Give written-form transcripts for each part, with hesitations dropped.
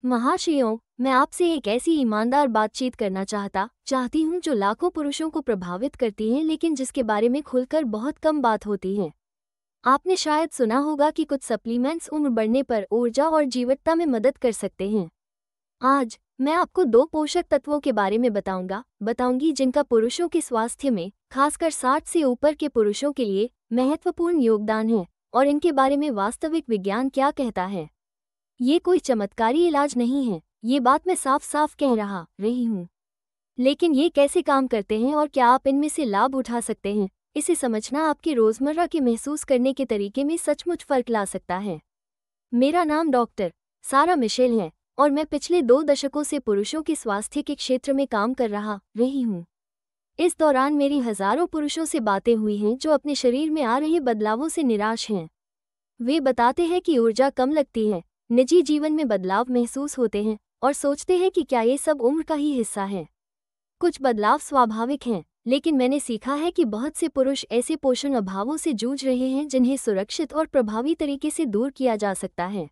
महाशयों, मैं आपसे एक ऐसी ईमानदार बातचीत करना चाहती हूँ जो लाखों पुरुषों को प्रभावित करती है, लेकिन जिसके बारे में खुलकर बहुत कम बात होती है। आपने शायद सुना होगा कि कुछ सप्लीमेंट्स उम्र बढ़ने पर ऊर्जा और जीवटता में मदद कर सकते हैं। आज मैं आपको दो पोषक तत्वों के बारे में बताऊंगी जिनका पुरुषों के स्वास्थ्य में, खासकर 60 से ऊपर के पुरुषों के लिए महत्वपूर्ण योगदान है, और इनके बारे में वास्तविक विज्ञान क्या कहता है। ये कोई चमत्कारी इलाज नहीं है, ये बात मैं साफ साफ कह रही हूँ। लेकिन ये कैसे काम करते हैं और क्या आप इनमें से लाभ उठा सकते हैं, इसे समझना आपके रोजमर्रा के महसूस करने के तरीके में सचमुच फर्क ला सकता है। मेरा नाम डॉक्टर सारा मिशेल है और मैं पिछले 2 दशकों से पुरुषों के स्वास्थ्य के क्षेत्र में काम कर रही हूँ। इस दौरान मेरी हजारों पुरुषों से बातें हुई हैं जो अपने शरीर में आ रहे बदलावों से निराश हैं। वे बताते हैं कि ऊर्जा कम लगती है, निजी जीवन में बदलाव महसूस होते हैं और सोचते हैं कि क्या ये सब उम्र का ही हिस्सा है। कुछ बदलाव स्वाभाविक हैं, लेकिन मैंने सीखा है कि बहुत से पुरुष ऐसे पोषण अभावों से जूझ रहे हैं जिन्हें सुरक्षित और प्रभावी तरीके से दूर किया जा सकता है।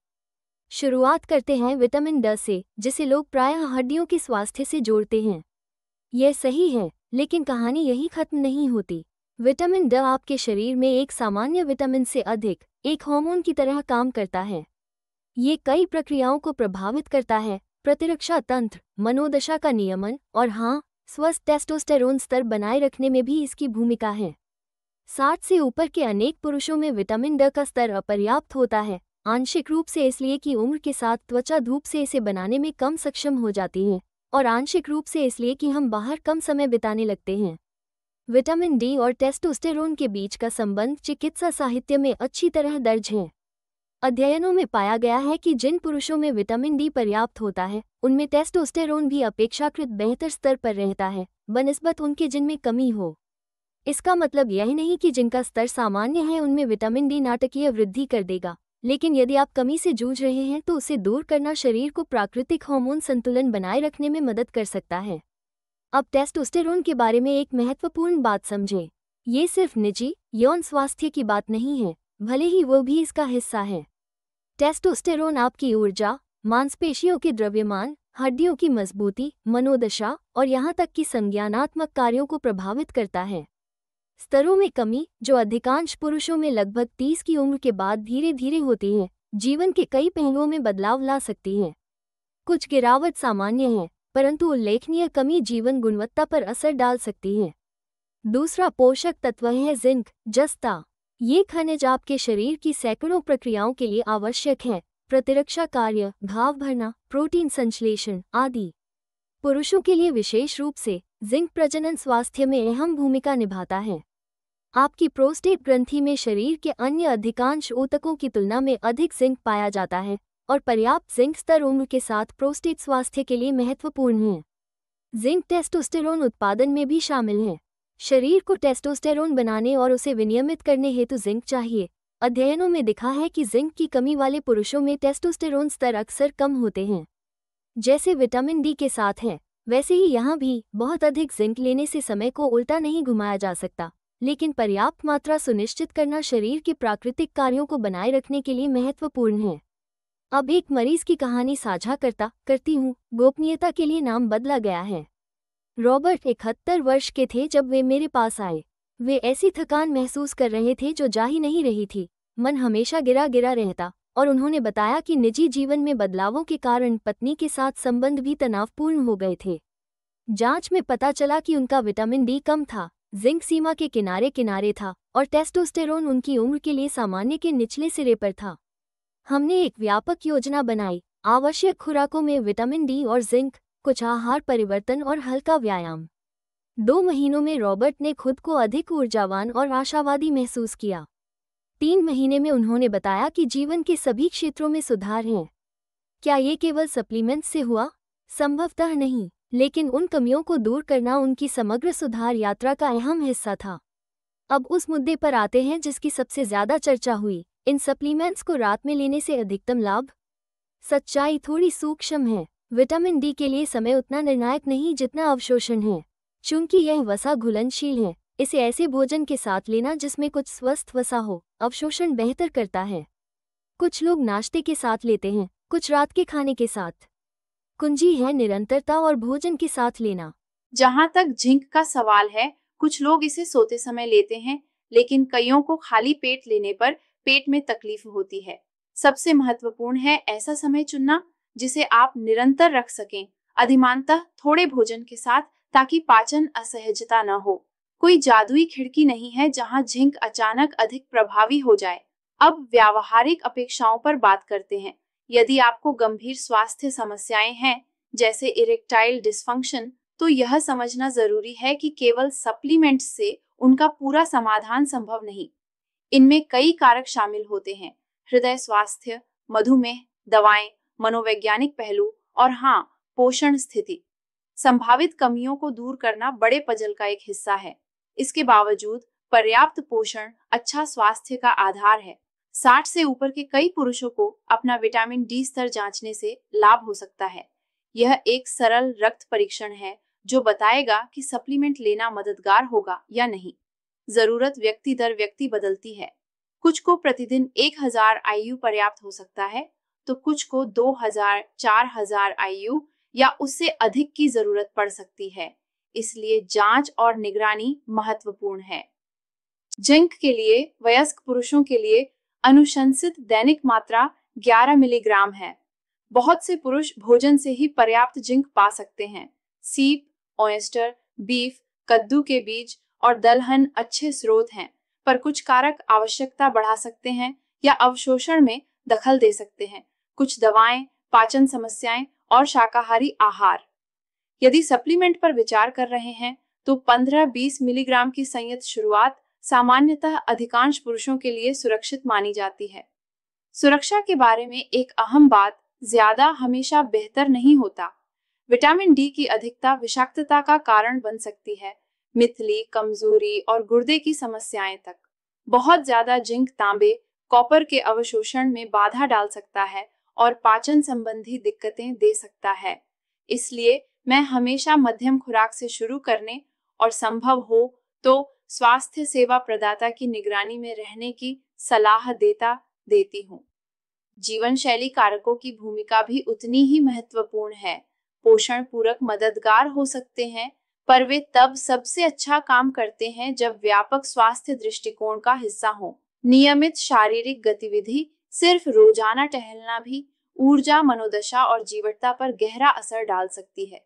शुरुआत करते हैं विटामिन ड से, जिसे लोग प्रायः हड्डियों के स्वास्थ्य से जोड़ते हैं। यह सही है, लेकिन कहानी यही खत्म नहीं होती। विटामिन ड आपके शरीर में एक सामान्य विटामिन से अधिक एक हार्मोन की तरह काम करता है। ये कई प्रक्रियाओं को प्रभावित करता है, प्रतिरक्षा तंत्र, मनोदशा का नियमन और हाँ, स्वस्थ टेस्टोस्टेरोन स्तर बनाए रखने में भी इसकी भूमिका है। 60 से ऊपर के अनेक पुरुषों में विटामिन ड का स्तर अपर्याप्त होता है, आंशिक रूप से इसलिए कि उम्र के साथ त्वचा धूप से इसे बनाने में कम सक्षम हो जाती है, और आंशिक रूप से इसलिए कि हम बाहर कम समय बिताने लगते हैं। विटामिन डी और टेस्टोस्टेरोन के बीच का संबंध चिकित्सा साहित्य में अच्छी तरह दर्ज है। अध्ययनों में पाया गया है कि जिन पुरुषों में विटामिन डी पर्याप्त होता है, उनमें टेस्टोस्टेरोन भी अपेक्षाकृत बेहतर स्तर पर रहता है, बनिस्बत उनके जिनमें कमी हो। इसका मतलब यह नहीं कि जिनका स्तर सामान्य है उनमें विटामिन डी नाटकीय वृद्धि कर देगा, लेकिन यदि आप कमी से जूझ रहे हैं तो उसे दूर करना शरीर को प्राकृतिक हार्मोन संतुलन बनाए रखने में मदद कर सकता है। अब टेस्टोस्टेरोन के बारे में एक महत्वपूर्ण बात समझें। ये सिर्फ निजी यौन स्वास्थ्य की बात नहीं है, भले ही वो भी इसका हिस्सा है। टेस्टोस्टेरोन आपकी ऊर्जा, मांसपेशियों के द्रव्यमान, हड्डियों की मजबूती, मनोदशा और यहाँ तक कि संज्ञानात्मक कार्यों को प्रभावित करता है। स्तरों में कमी, जो अधिकांश पुरुषों में लगभग 30 की उम्र के बाद धीरे धीरे होती है, जीवन के कई पहलुओं में बदलाव ला सकती है। कुछ गिरावट सामान्य है, परंतु उल्लेखनीय कमी जीवन गुणवत्ता पर असर डाल सकती है। दूसरा पोषक तत्व है जिंक, जस्ता। ये खनिज आपके शरीर की सैकड़ों प्रक्रियाओं के लिए आवश्यक है, प्रतिरक्षा कार्य, घाव भरना, प्रोटीन संश्लेषण आदि। पुरुषों के लिए विशेष रूप से जिंक प्रजनन स्वास्थ्य में अहम भूमिका निभाता है। आपकी प्रोस्टेट ग्रंथि में शरीर के अन्य अधिकांश ऊतकों की तुलना में अधिक जिंक पाया जाता है, और पर्याप्त जिंक स्तर उम्र के साथ प्रोस्टेट स्वास्थ्य के लिए महत्वपूर्ण है। जिंक टेस्टोस्टेरोन उत्पादन में भी शामिल है। शरीर को टेस्टोस्टेरोन बनाने और उसे विनियमित करने हेतु जिंक चाहिए। अध्ययनों में दिखा है कि जिंक की कमी वाले पुरुषों में टेस्टोस्टेरोन स्तर अक्सर कम होते हैं। जैसे विटामिन डी के साथ है, वैसे ही यहाँ भी बहुत अधिक जिंक लेने से समय को उल्टा नहीं घुमाया जा सकता, लेकिन पर्याप्त मात्रा सुनिश्चित करना शरीर के प्राकृतिक कार्यों को बनाए रखने के लिए महत्वपूर्ण है। अब एक मरीज की कहानी साझा करती हूँ। गोपनीयता के लिए नाम बदला गया है। रॉबर्ट 71 वर्ष के थे जब वे मेरे पास आए। वे ऐसी थकान महसूस कर रहे थे जो जा ही नहीं रही थी, मन हमेशा गिरा गिरा रहता, और उन्होंने बताया कि निजी जीवन में बदलावों के कारण पत्नी के साथ संबंध भी तनावपूर्ण हो गए थे। जांच में पता चला कि उनका विटामिन डी कम था, जिंक सीमा के किनारे किनारे था, और टेस्टोस्टेरोन उनकी उम्र के लिए सामान्य के निचले सिरे पर था। हमने एक व्यापक योजना बनाई, आवश्यक खुराकों में विटामिन डी और जिंक, कुछ आहार परिवर्तन और हल्का व्यायाम। 2 महीनों में रॉबर्ट ने खुद को अधिक ऊर्जावान और आशावादी महसूस किया। 3 महीने में उन्होंने बताया कि जीवन के सभी क्षेत्रों में सुधार है। क्या ये केवल सप्लीमेंट्स से हुआ? संभवतः नहीं, लेकिन उन कमियों को दूर करना उनकी समग्र सुधार यात्रा का अहम हिस्सा था। अब उस मुद्दे पर आते हैं जिसकी सबसे ज्यादा चर्चा हुई, इन सप्लीमेंट्स को रात में लेने से अधिकतम लाभ। सच्चाई थोड़ी सूक्ष्म है। विटामिन डी के लिए समय उतना निर्णायक नहीं जितना अवशोषण है। चूंकि यह वसा घुलनशील है, इसे ऐसे भोजन के साथ लेना जिसमें कुछ स्वस्थ वसा हो, अवशोषण बेहतर करता है। कुछ लोग नाश्ते के साथ लेते हैं, कुछ रात के खाने के साथ। कुंजी है निरंतरता और भोजन के साथ लेना। जहां तक जिंक का सवाल है, कुछ लोग इसे सोते समय लेते हैं, लेकिन कईयों को खाली पेट लेने पर पेट में तकलीफ होती है। सबसे महत्वपूर्ण है ऐसा समय चुनना जिसे आप निरंतर रख सकें, अधिमानतः थोड़े भोजन के साथ, ताकि पाचन असहजता न हो। कोई जादुई खिड़की नहीं है जहां जिंक अचानक अधिक प्रभावी हो जाए। अब व्यावहारिक अपेक्षाओं पर बात करते हैं। यदि आपको गंभीर स्वास्थ्य समस्याएं हैं, जैसे इरेक्टाइल डिसफंक्शन, तो यह समझना जरूरी है कि केवल सप्लीमेंट्स से उनका पूरा समाधान संभव नहीं। इनमें कई कारक शामिल होते हैं: हृदय स्वास्थ्य, मधुमेह, दवाएं, मनोवैज्ञानिक पहलू और हाँ, पोषण स्थिति। संभावित कमियों को दूर करना बड़े पजल का एक हिस्सा है। इसके बावजूद पर्याप्त पोषण अच्छा स्वास्थ्य का आधार है। 60 से ऊपर के कई पुरुषों को अपना विटामिन डी स्तर जांचने से लाभ हो सकता है। यह एक सरल रक्त परीक्षण है जो बताएगा कि सप्लीमेंट लेना मददगार होगा या नहीं। जरूरत व्यक्ति दर व्यक्ति बदलती है। कुछ को प्रतिदिन 1000 IU पर्याप्त हो सकता है, तो कुछ को 2000-4000 IU या उससे अधिक की जरूरत पड़ सकती है। इसलिए जांच और निगरानी महत्वपूर्ण है। जिंक के लिए वयस्क पुरुषों के लिए अनुशंसित दैनिक मात्रा 11 मिलीग्राम है। बहुत से पुरुष भोजन से ही पर्याप्त जिंक पा सकते हैं। सीप, ऑयस्टर, बीफ, कद्दू के बीज और दलहन अच्छे स्रोत हैं, पर कुछ कारक आवश्यकता बढ़ा सकते हैं या अवशोषण में दखल दे सकते हैं। कुछ दवाएं, पाचन समस्याएं और शाकाहारी आहार। यदि सप्लीमेंट पर विचार कर रहे हैं, तो 15-20 मिलीग्राम की संयत शुरुआत सामान्यतः अधिकांश पुरुषों के लिए सुरक्षित मानी जाती है। सुरक्षा के बारे में एक अहम बात, ज्यादा हमेशा बेहतर नहीं होता। विटामिन डी की अधिकता विषाक्तता का कारण बन सकती है, मिथली, कमजोरी और गुर्दे की समस्याएं तक। बहुत ज्यादा जिंक तांबे, कॉपर के अवशोषण में बाधा डाल सकता है और पाचन संबंधी दिक्कतें दे सकता है। इसलिए मैं हमेशा मध्यम खुराक से शुरू करने और संभव हो तो स्वास्थ्य सेवा प्रदाता की निगरानी में रहने की सलाह देती हूँ। जीवन शैली कारकों की भूमिका भी उतनी ही महत्वपूर्ण है। पोषण पूरक मददगार हो सकते हैं, पर वे तब सबसे अच्छा काम करते हैं जब व्यापक स्वास्थ्य दृष्टिकोण का हिस्सा हो। नियमित शारीरिक गतिविधि, सिर्फ रोजाना टहलना भी ऊर्जा, मनोदशा और जीवटता पर गहरा असर डाल सकती है।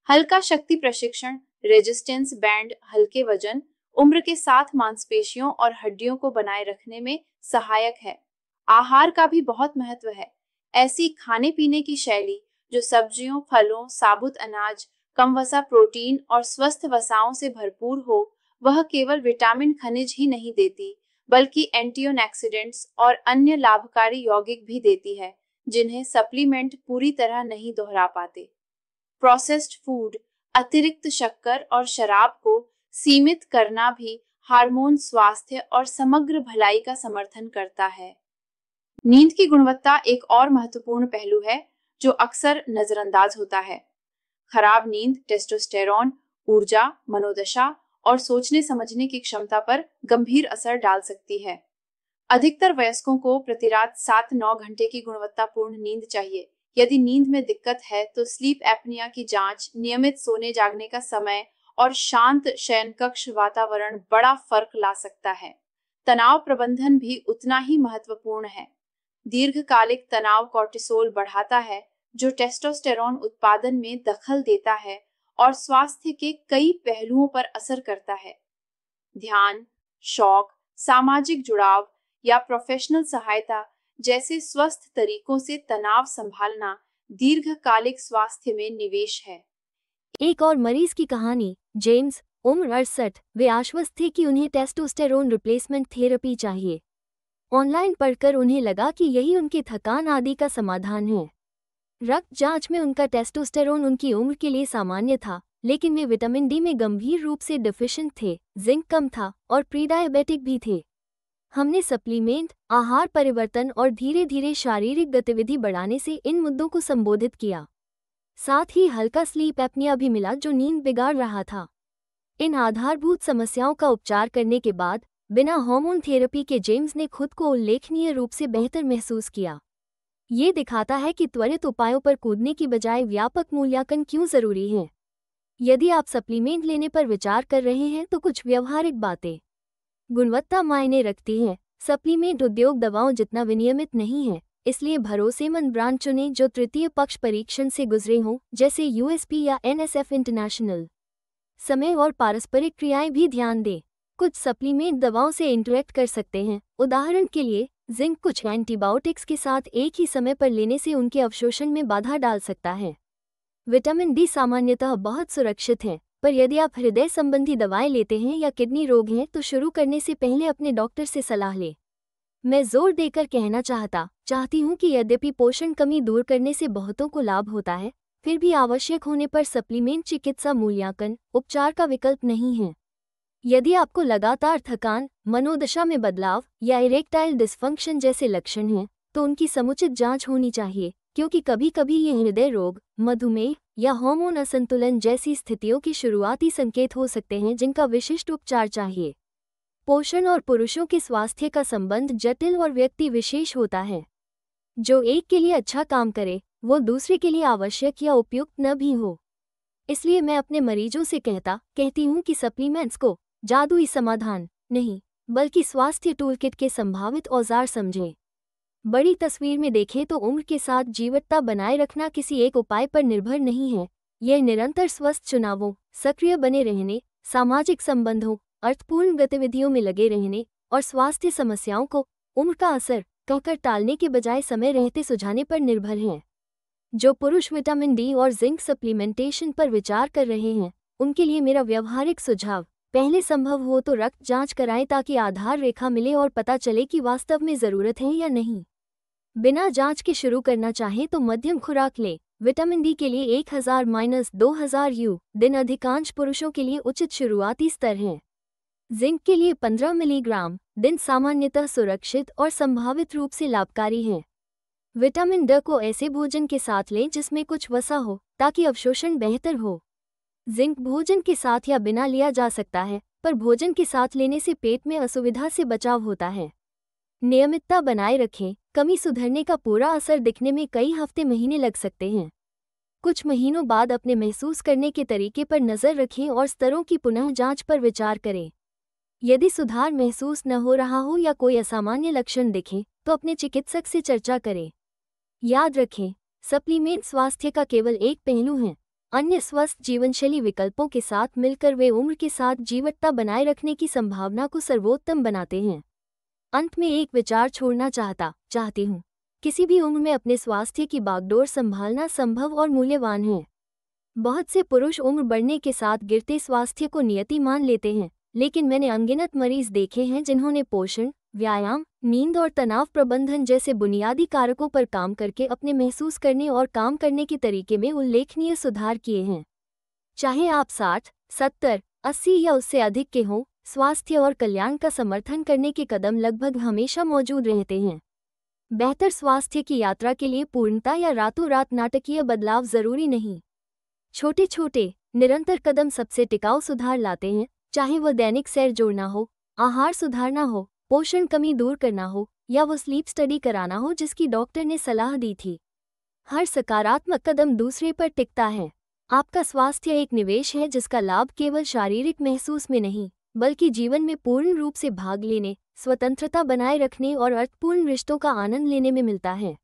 हल्का शक्ति प्रशिक्षण, रेजिस्टेंस बैंड, हल्के वजन उम्र के साथ मांसपेशियों और हड्डियों को बनाए रखने में सहायक है। आहार का भी बहुत महत्व है। ऐसी खाने पीने की शैली जो सब्जियों, फलों, साबुत अनाज, कम वसा प्रोटीन और स्वस्थ वसाओं से भरपूर हो, वह केवल विटामिन खनिज ही नहीं देती, बल्कि एंटीऑक्सीडेंट्स और अन्य लाभकारी यौगिक भी देती है, जिन्हें सप्लीमेंट पूरी तरह नहीं दोहरा पाते। प्रोसेस्ड फूड, अतिरिक्त शक्कर और शराब को सीमित करना भी हार्मोन स्वास्थ्य और समग्र भलाई का समर्थन करता है। नींद की गुणवत्ता एक और महत्वपूर्ण पहलू है जो अक्सर नजरअंदाज होता है। खराब नींद टेस्टोस्टेरॉन, ऊर्जा, मनोदशा और सोचने समझने की क्षमता पर गंभीर असर डाल सकती है। अधिकतर वयस्कों को प्रति रात 7-9 घंटे की गुणवत्तापूर्ण नींद चाहिए। यदि नींद में दिक्कत है तो स्लीप एपनिया की जांच, नियमित सोने जागने का समय और शांत शयन कक्ष वातावरण बड़ा फर्क ला सकता है। तनाव प्रबंधन भी उतना ही महत्वपूर्ण है। दीर्घकालिक तनाव कॉर्टिसोल बढ़ाता है, जो टेस्टोस्टेरॉन उत्पादन में दखल देता है और स्वास्थ्य के कई पहलुओं पर असर करता है। ध्यान, शौक, सामाजिक जुड़ाव या प्रोफेशनल सहायता जैसे स्वस्थ तरीकों से तनाव संभालना दीर्घकालिक स्वास्थ्य में निवेश है। एक और मरीज की कहानी, जेम्स, उम्र 68, वे आश्वस्त थे कि उन्हें टेस्टोस्टेरोन रिप्लेसमेंट थेरेपी चाहिए। ऑनलाइन पढ़कर उन्हें लगा कि यही उनके थकान आदि का समाधान है। रक्त जांच में उनका टेस्टोस्टेरोन उनकी उम्र के लिए सामान्य था, लेकिन वे विटामिन डी में गंभीर रूप से डिफिशिएंट थे, जिंक कम था और प्रीडायबिटिक भी थे। हमने सप्लीमेंट, आहार परिवर्तन और धीरे धीरे शारीरिक गतिविधि बढ़ाने से इन मुद्दों को संबोधित किया। साथ ही हल्का स्लीप एपनिया भी मिला जो नींद बिगाड़ रहा था। इन आधारभूत समस्याओं का उपचार करने के बाद बिना हार्मोन थेरेपी के जेम्स ने खुद को उल्लेखनीय रूप से बेहतर महसूस किया। ये दिखाता है कि त्वरित उपायों पर कूदने की बजाय व्यापक मूल्यांकन क्यों जरूरी है। यदि आप सप्लीमेंट लेने पर विचार कर रहे हैं तो कुछ व्यवहारिक बातें। गुणवत्ता मायने रखती है। सप्लीमेंट उद्योग दवाओं जितना विनियमित नहीं है, इसलिए भरोसेमंद ब्रांड चुनें जो तृतीय पक्ष परीक्षण से गुजरे हों, जैसे यूएसपी या एनएसएफ इंटरनेशनल। समय और पारस्परिक क्रियाएं भी ध्यान दें। कुछ सप्लीमेंट दवाओं से इंटरेक्ट कर सकते हैं। उदाहरण के लिए जिंक कुछ एंटीबायोटिक्स के साथ एक ही समय पर लेने से उनके अवशोषण में बाधा डाल सकता है। विटामिन डी सामान्यतः बहुत सुरक्षित है, पर यदि आप हृदय संबंधी दवाएं लेते हैं या किडनी रोग हैं तो शुरू करने से पहले अपने डॉक्टर से सलाह लें। मैं जोर देकर कहना चाहती हूँ कि यद्यपि पोषण कमी दूर करने से बहुतों को लाभ होता है, फिर भी आवश्यक होने पर सप्लीमेंट चिकित्सा मूल्यांकन उपचार का विकल्प नहीं है। यदि आपको लगातार थकान, मनोदशा में बदलाव या इरेक्टाइल डिस्फंक्शन जैसे लक्षण हैं, तो उनकी समुचित जांच होनी चाहिए, क्योंकि कभी कभी ये हृदय रोग, मधुमेह या हार्मोन असंतुलन जैसी स्थितियों के शुरुआती संकेत हो सकते हैं जिनका विशिष्ट उपचार चाहिए। पोषण और पुरुषों के स्वास्थ्य का संबंध जटिल और व्यक्ति विशेष होता है। जो एक के लिए अच्छा काम करे, वो दूसरे के लिए आवश्यक या उपयुक्त न भी हो। इसलिए मैं अपने मरीजों से कहती हूँ कि सप्लीमेंट्स को जादुई समाधान नहीं, बल्कि स्वास्थ्य टूलकिट के संभावित औजार समझें। बड़ी तस्वीर में देखें तो उम्र के साथ जीवटता बनाए रखना किसी एक उपाय पर निर्भर नहीं है। यह निरंतर स्वस्थ चुनावों, सक्रिय बने रहने, सामाजिक संबंधों, अर्थपूर्ण गतिविधियों में लगे रहने और स्वास्थ्य समस्याओं को उम्र का असर कहकर टालने के बजाय समय रहते सुझाने पर निर्भर है। जो पुरुष विटामिन डी और जिंक सप्लीमेंटेशन पर विचार कर रहे हैं, उनके लिए मेरा व्यवहारिक सुझाव, पहले संभव हो तो रक्त जांच कराएं ताकि आधार रेखा मिले और पता चले कि वास्तव में ज़रूरत है या नहीं। बिना जांच के शुरू करना चाहें तो मध्यम खुराक लें। विटामिन डी के लिए 1000-2000 यू दिन अधिकांश पुरुषों के लिए उचित शुरुआती स्तर है। जिंक के लिए 15 मिलीग्राम दिन सामान्यतः सुरक्षित और संभावित रूप से लाभकारी है। विटामिन डी को ऐसे भोजन के साथ लें जिसमें कुछ वसा हो ताकि अवशोषण बेहतर हो। जिंक भोजन के साथ या बिना लिया जा सकता है, पर भोजन के साथ लेने से पेट में असुविधा से बचाव होता है। नियमितता बनाए रखें। कमी सुधरने का पूरा असर दिखने में कई हफ्ते महीने लग सकते हैं। कुछ महीनों बाद अपने महसूस करने के तरीके पर नज़र रखें और स्तरों की पुनः जांच पर विचार करें। यदि सुधार महसूस न हो रहा हो या कोई असामान्य लक्षण दिखे तो अपने चिकित्सक से चर्चा करें। याद रखें, सप्लीमेंट स्वास्थ्य का केवल एक पहलू है। अन्य स्वस्थ जीवनशैली विकल्पों के साथ मिलकर वे उम्र के साथ जीवटता बनाए रखने की संभावना को सर्वोत्तम बनाते हैं। अंत में एक विचार छोड़ना चाहती हूँ। किसी भी उम्र में अपने स्वास्थ्य की बागडोर संभालना संभव और मूल्यवान है। बहुत से पुरुष उम्र बढ़ने के साथ गिरते स्वास्थ्य को नियति मान लेते हैं, लेकिन मैंने अनगिनत मरीज देखे हैं जिन्होंने पोषण, व्यायाम, नींद और तनाव प्रबंधन जैसे बुनियादी कारकों पर काम करके अपने महसूस करने और काम करने के तरीके में उल्लेखनीय सुधार किए हैं। चाहे आप 60, 70, 80 या उससे अधिक के हों, स्वास्थ्य और कल्याण का समर्थन करने के कदम लगभग हमेशा मौजूद रहते हैं। बेहतर स्वास्थ्य की यात्रा के लिए पूर्णता या रातों रात नाटकीय बदलाव जरूरी नहीं। छोटे छोटे निरंतर कदम सबसे टिकाऊ सुधार लाते हैं, चाहे वह दैनिक सैर जोड़ना हो, आहार सुधारना हो, पोषण कमी दूर करना हो या वो स्लीप स्टडी कराना हो जिसकी डॉक्टर ने सलाह दी थी। हर सकारात्मक कदम दूसरे पर टिकता है। आपका स्वास्थ्य एक निवेश है जिसका लाभ केवल शारीरिक महसूस में नहीं, बल्कि जीवन में पूर्ण रूप से भाग लेने, स्वतंत्रता बनाए रखने और अर्थपूर्ण रिश्तों का आनंद लेने में मिलता है।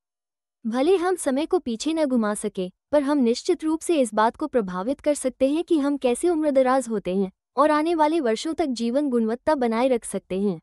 भले हम समय को पीछे न घुमा सके, पर हम निश्चित रूप से इस बात को प्रभावित कर सकते हैं कि हम कैसे उम्रदराज होते हैं और आने वाले वर्षों तक जीवन गुणवत्ता बनाए रख सकते हैं।